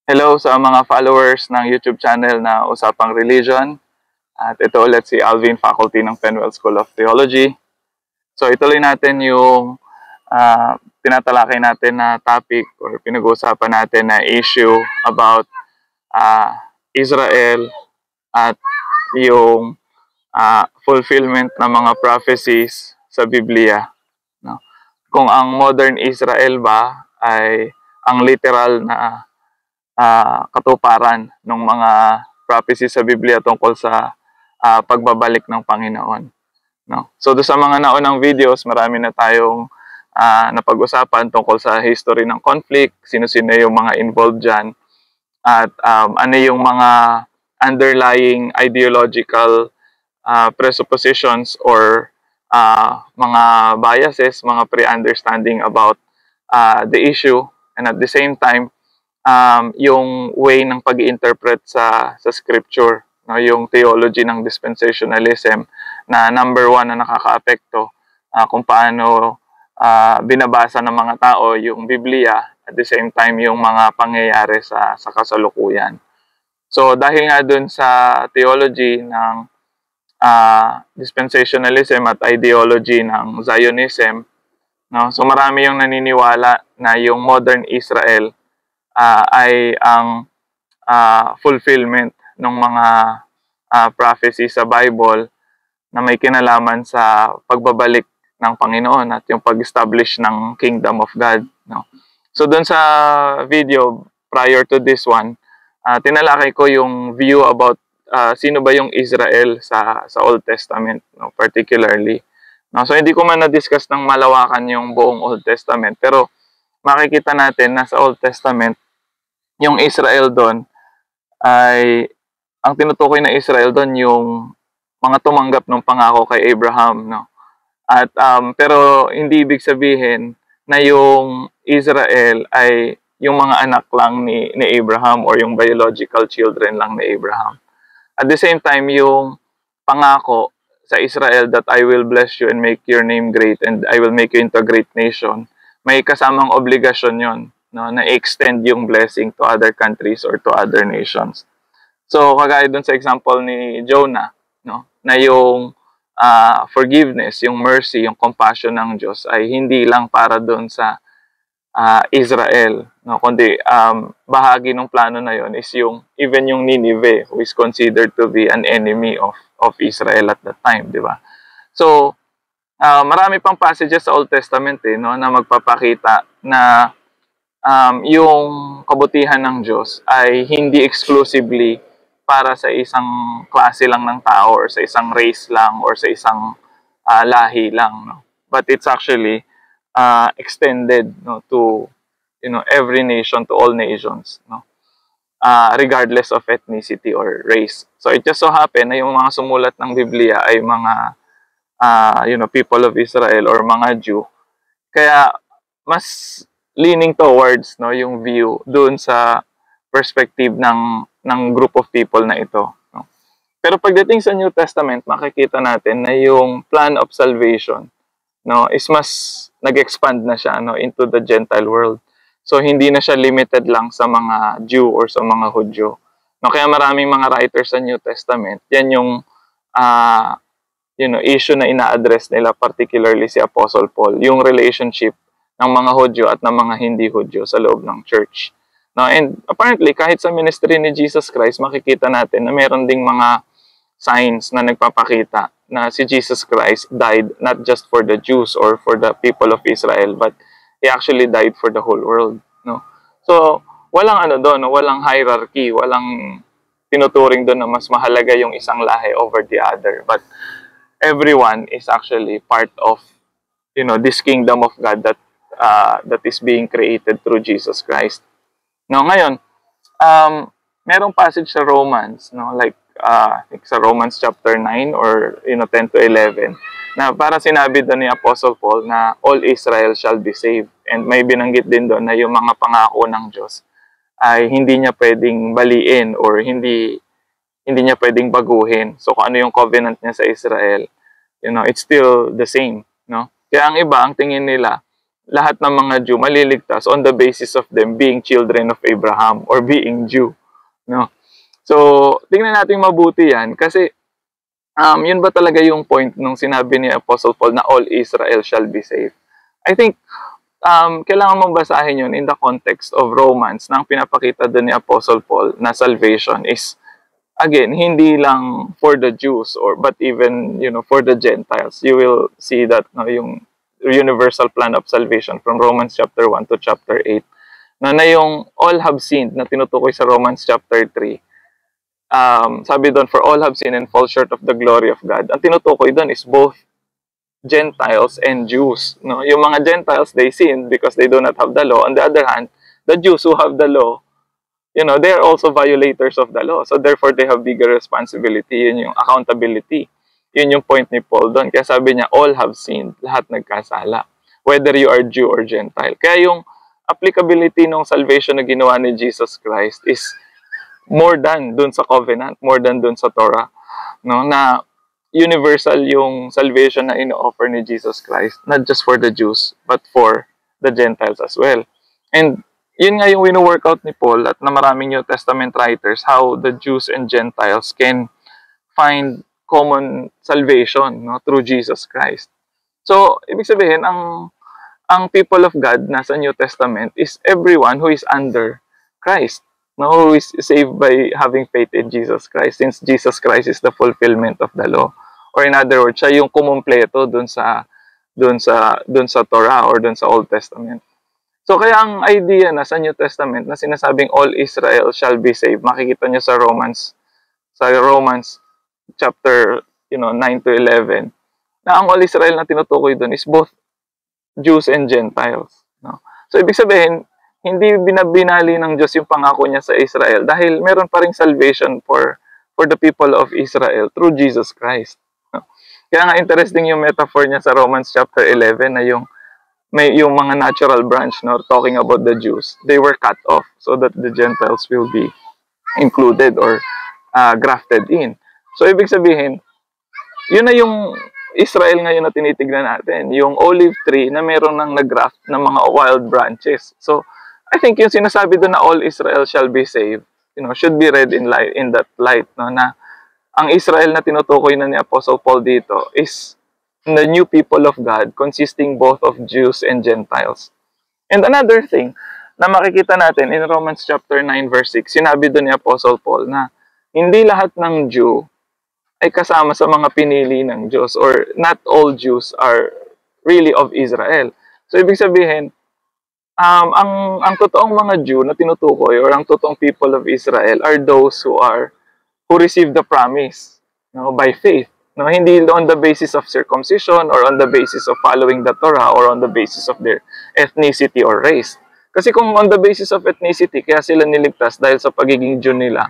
Hello sa mga followers ng YouTube channel na Usapang Religion. At ito ulit si Alvin, faculty ng Penwell School of Theology. So ituloy natin yung tinatalakay natin na topic or pinag-uusapan natin na issue about Israel at yung fulfillment ng mga prophecies sa Biblia. No? Kung ang modern Israel ba ay ang literal na katuparan ng mga prophecies sa Biblia tungkol sa pagbabalik ng Panginoon. No? So doon sa mga naunang videos, marami na tayong napag-usapan tungkol sa history ng conflict, sino-sino yung mga involved dyan, at ano yung mga underlying ideological presuppositions or mga biases, mga pre-understanding about the issue, and at the same time, yung way ng pag-interpret sa scripture, no, yung theology ng dispensationalism na number one na nakakaapekto kung paano binabasa ng mga tao yung Biblia, at the same time yung mga pangyayari sa kasalukuyan. So dahil nga dun sa theology ng dispensationalism at ideology ng Zionism, no, so marami yung naniniwala na yung modern Israel ay ang fulfillment ng mga prophecy sa Bible na may kinalaman sa pagbabalik ng Panginoon at yung pag-establish ng Kingdom of God. No? So doon sa video prior to this one, tinalakay ko yung view about sino ba yung Israel sa Old Testament, no? Particularly. No? So hindi ko man na-discuss ng malawakan yung buong Old Testament, pero makikita natin na sa Old Testament, yung Israel doon ay, ang tinutukoy na Israel doon yung mga tumanggap ng pangako kay Abraham, no? At pero hindi ibig sabihin na yung Israel ay yung mga anak lang ni Abraham or yung biological children lang ni Abraham. At the same time, yung pangako sa Israel that I will bless you and make your name great and I will make you into a great nation, may kasamang obligasyon yon, no, na extend yung blessing to other countries or to other nations. So kagaya dun sa example ni Jonah, no, na yung forgiveness, yung mercy, yung compassion ng Diyos ay hindi lang para dun sa Israel, no, kundi bahagi ng plano na yon is yung even yung Nineveh, who is considered to be an enemy of Israel at that time, di ba? So marami pang passages sa Old Testament no, na magpapakita na yung kabutihan ng Diyos ay hindi exclusively para sa isang klase lang ng tao or sa isang race lang or sa isang lahi lang, no? But it's actually extended, no, to every nation, to all nations, no? Regardless of ethnicity or race. So it just so happen na yung mga sumulat ng Biblia ay mga people of Israel or mga Jew. Kaya mas leaning towards, no, yung view doon sa perspective ng group of people na ito, no? Pero pagdating sa New Testament, makikita natin na yung plan of salvation, no, is mas nag-expand na siya, no, into the Gentile world. So hindi na siya limited lang sa mga Jew or sa mga Hudyo. No, kaya maraming mga writers sa New Testament, yan yung issue na ina-address nila, particularly si Apostle Paul, yung relationship ng mga Hudyo at ng mga hindi Hudyo sa loob ng church. No, and apparently, kahit sa ministry ni Jesus Christ, makikita natin na meron ding mga signs na nagpapakita na si Jesus Christ died not just for the Jews or for the people of Israel, but He actually died for the whole world. No? So, walang doon, no? Walang hierarchy, walang tinuturing doon na mas mahalaga yung isang lahi over the other. But everyone is actually part of this kingdom of God that is being created through Jesus Christ. No, ngayon, merong passage sa Romans, no, like sa Romans chapter 9 or 10 to 11, na para sinabi doon ni Apostle Paul na all Israel shall be saved. And may binanggit din doon na yung mga pangako ng Diyos ay hindi niya pwedeng baliin or hindi niya pwedeng baguhin. So kung ano yung covenant niya sa Israel, it's still the same, no? Kaya ang iba, ang tingin nila lahat ng mga Jew maliligtas on the basis of them being children of Abraham or being Jew, no? So, tingnan natin mabuti yan kasi yun ba talaga yung point nung sinabi ni Apostle Paul na all Israel shall be saved? I think kailangan mong basahin yun in the context of Romans na ang pinapakita doon ni Apostle Paul na salvation is, again, hindi lang for the Jews but even, for the Gentiles. You will see that yung universal plan of salvation from Romans chapter 1 to chapter 8 na yung all have sinned na tinutukoy sa Romans chapter 3. Sabi doon, for all have sinned and fall short of the glory of God. Ang tinutukoy doon is both Gentiles and Jews. No? Yung mga Gentiles, they sinned because they do not have the law. On the other hand, the Jews who have the law, they are also violators of the law. So therefore, they have bigger responsibility. Yun yung accountability. Yun yung point ni Paul doon. Kaya sabi niya, all have sinned. Lahat nagkasala. Whether you are Jew or Gentile. Kaya yung applicability ng salvation na ginawa ni Jesus Christ is more than dun sa covenant, more than dun sa Torah, no? Na universal yung salvation na ino-offer ni Jesus Christ, not just for the Jews, but for the Gentiles as well. And yun nga yung wino-workout ni Paul at na maraming New Testament writers, how the Jews and Gentiles can find common salvation, no, through Jesus Christ. So, ibig sabihin, ang people of God na sa New Testament is everyone who is under Christ. No, who is saved by having faith in Jesus Christ, since Jesus Christ is the fulfillment of the law. Or in other words, siya yung kumumpleto dun sa Torah or dun sa Old Testament. So kaya ang idea na sa New Testament na sinasabing all Israel shall be saved, makikita niyo sa Romans chapter 9 to 11, na ang all Israel na tinutukoy dun is both Jews and Gentiles. No? So ibig sabihin, hindi binabinali ng Diyos yung pangako niya sa Israel dahil meron pa ring salvation for the people of Israel through Jesus Christ. No? Kaya nga interesting yung metaphor niya sa Romans chapter 11 na yung mga natural branch, no, talking about the Jews. They were cut off so that the Gentiles will be included or grafted in. So ibig sabihin, yun na yung Israel ngayon na tinitignan natin, yung olive tree na meron nang nag-graft ng mga wild branches. So I think yung sinasabi doon na all Israel shall be saved, should be read in that light, no, na ang Israel na tinutukoy na ni Apostle Paul dito is the new people of God consisting both of Jews and Gentiles. And another thing na makikita natin in Romans chapter 9 verse 6, sinabi doon ni Apostle Paul na hindi lahat ng Jew ay kasama sa mga pinili ng Diyos, or not all Jews are really of Israel. So ibig sabihin, ang totoong mga Jew na tinutukoy or ang totoong people of Israel are those who receive the promise, no, by faith. No, hindi on the basis of circumcision or on the basis of following the Torah or on the basis of their ethnicity or race. Kasi kung on the basis of ethnicity, kaya sila niligtas dahil sa pagiging Jew nila,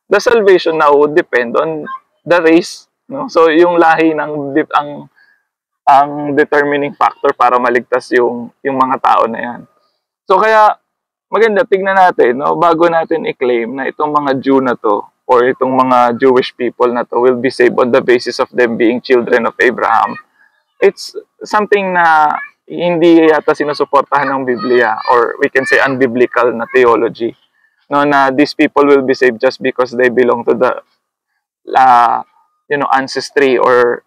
the salvation now would depend on the race. No? So yung lahi ang determining factor para maligtas yung mga tao na yan. So kaya maganda tignan natin, no, bago natin i-claim na itong mga Jew na to or itong mga Jewish people na to will be saved on the basis of them being children of Abraham. It's something na hindi yata sinusuportahan ng Biblia, or we can say unbiblical na theology. No, na these people will be saved just because they belong to the ancestry or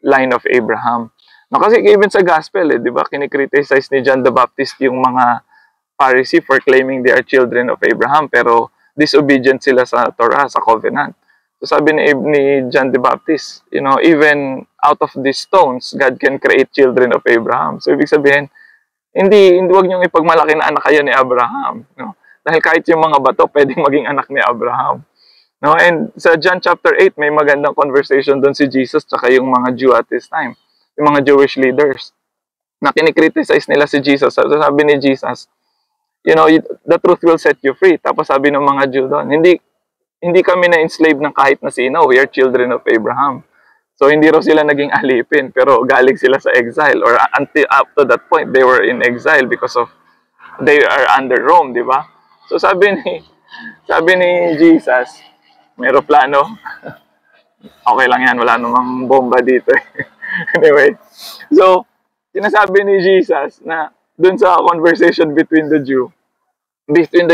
line of Abraham. No, kasi even sa gospel, di ba, kinikriticize ni John the Baptist yung mga Pharisee for claiming they are children of Abraham, pero disobedient sila sa Torah, sa covenant. So sabi ni John the Baptist, even out of these stones, God can create children of Abraham. So ibig sabihin, hindi wag niyong ipagmalaki na anak kayo ni Abraham. No? Dahil kahit yung mga bato, pwedeng maging anak ni Abraham. No? And sa John chapter 8, may magandang conversation doon si Jesus tsaka yung mga Jew at this time. Yung mga Jewish leaders na kinikriticize nila si Jesus. So sabi ni Jesus, the truth will set you free. Tapos sabi ng mga Jew doon, hindi kami na-enslave ng kahit na sino. We are children of Abraham. So hindi raw sila naging alipin, pero galing sila sa exile, or until up to that point they were in exile because of they are under Rome, di ba? So sabi ni Jesus, may aeroplano. Okay lang yan, wala namang bomba dito. Anyway, so sinasabi ni Jesus na dun sa conversation between the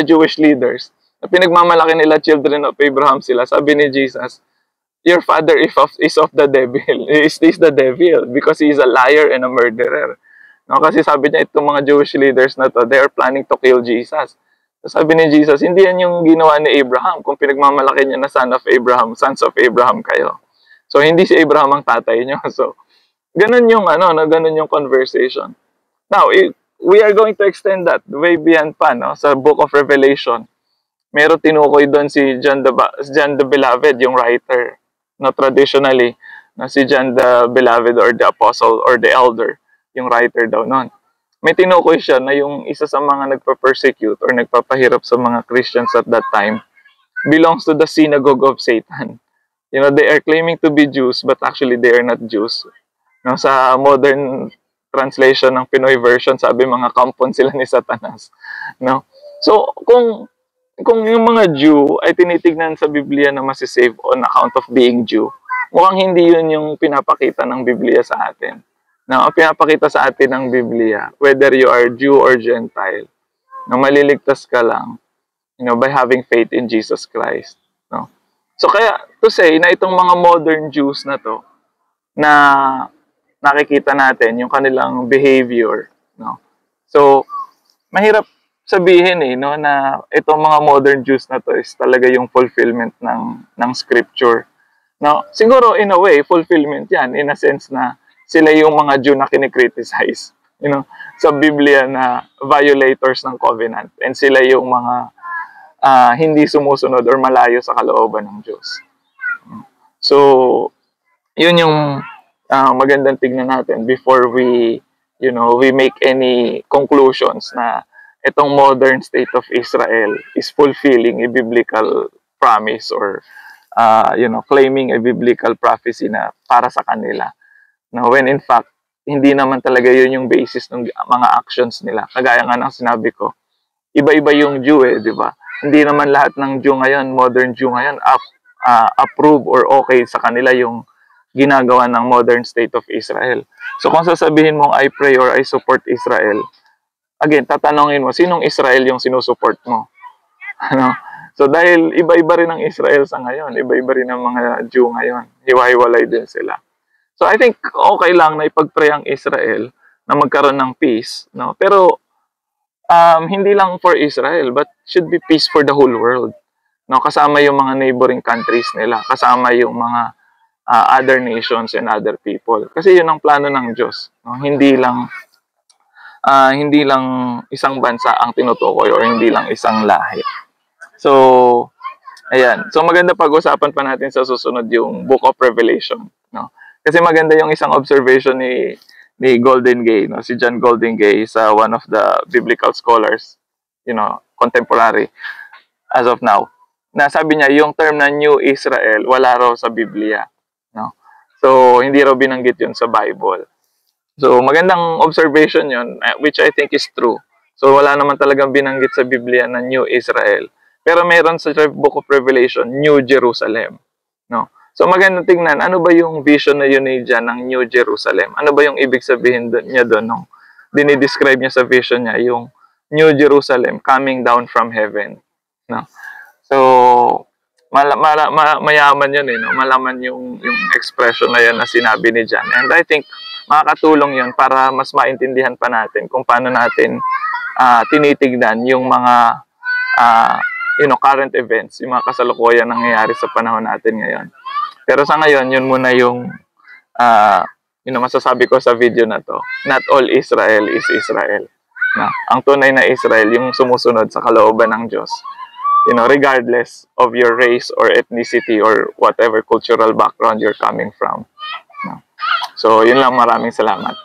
Jewish leaders, na pinagmamalaki nila children of Abraham sila, sabi ni Jesus, your father is of the devil, is the devil, because he is a liar and a murderer. No, kasi sabi niya, itong mga Jewish leaders na to, they are planning to kill Jesus. So sabi ni Jesus, hindi yan yung ginawa ni Abraham, kung pinagmamalaki niya na sons of Abraham kayo. So hindi si Abraham ang tatay niyo. So ganun yung ganun yung conversation. Now, we are going to extend that way beyond pa, no? Sa Book of Revelation, meron tinukoy doon si John the Beloved, yung writer. No, traditionally, no, si John the Beloved or the Apostle or the Elder, yung writer daw noon. May tinukoy siya na yung isa sa mga nagpa-persecute or nagpapahirap sa mga Christians at that time belongs to the synagogue of Satan. You know, they are claiming to be Jews, but actually they are not Jews. No, sa modern translation ng Pinoy version, sabi mga kampon sila ni Satanas. No? So, kung yung mga Jew ay tinitignan sa Biblia na masisave on account of being Jew, mukhang hindi yun yung pinapakita ng Biblia sa atin. Now, ang pinapakita sa atin ng Biblia, whether you are Jew or Gentile, na maliligtas ka lang, you know, by having faith in Jesus Christ. No? So, kaya to say na itong mga modern Jews na to, na nakikita natin yung kanilang behavior, no? So, mahirap sabihin no, na itong mga modern Jews na to is talaga yung fulfillment ng scripture. No, siguro in a way fulfillment 'yan in a sense na sila yung mga Jew na kinikriticize, you know, sa Biblia na violators ng covenant, and sila yung mga hindi sumusunod or malayo sa kalooban ng Diyos. So, yun yung magandang tignan natin before we make any conclusions na itong modern state of Israel is fulfilling a biblical promise or claiming a biblical prophecy na para sa kanila. Now, when in fact, hindi naman talaga yun yung basis ng mga actions nila. Kagaya nga ng sinabi ko, iba-iba yung Jew di ba? Hindi naman lahat ng Jew ngayon, modern Jew ngayon, approve or okay sa kanila yung ginagawa ng modern state of Israel. So kung sasabihin mong I pray or I support Israel, again, tatanungin mo, sinong Israel yung sinusupport mo? Ano? So dahil iba-iba rin ang Israel sa ngayon, iba-iba rin ang mga Jew ngayon, hiwa-hiwalay din sila. So I think okay lang na ipag-pray ang Israel na magkaroon ng peace, no? Pero hindi lang for Israel, but should be peace for the whole world. No, kasama yung mga neighboring countries nila, kasama yung mga other nations and other people. Kasi yun ang plano ng Diyos. No? Hindi lang isang bansa ang tinutukoy or hindi lang isang lahi. So, ayan. So, maganda pag-usapan pa natin sa susunod yung Book of Revelation. No? Kasi maganda yung isang observation ni Golden Gay, no? Si John Golden Gay is one of the biblical scholars, contemporary as of now. Na sabi niya, yung term na New Israel, wala raw sa Biblia. No? So, hindi raw binanggit yun sa Bible. So, magandang observation yun, which I think is true. So, wala naman talagang binanggit sa Biblia na New Israel. Pero meron sa Book of Revelation, New Jerusalem. No? So, magandang tingnan, ano ba yung vision na yun dyan ng New Jerusalem? Ano ba yung ibig sabihin niya doon nung dinidescribe niya sa vision niya, yung New Jerusalem coming down from heaven. No? So, mayaman yun no? Malaman yung expression na yun na sinabi ni John. And I think makakatulong yun para mas maintindihan pa natin kung paano natin tinitignan yung mga current events, yung mga kasalukuyan nangyayari sa panahon natin ngayon. Pero sa ngayon, yun muna yung masasabi ko sa video na to. Not all Israel is Israel. Na, ang tunay na Israel, yung sumusunod sa kalooban ng Diyos. Regardless of your race or ethnicity or whatever cultural background you're coming from. No? So, yun lang. Maraming salamat.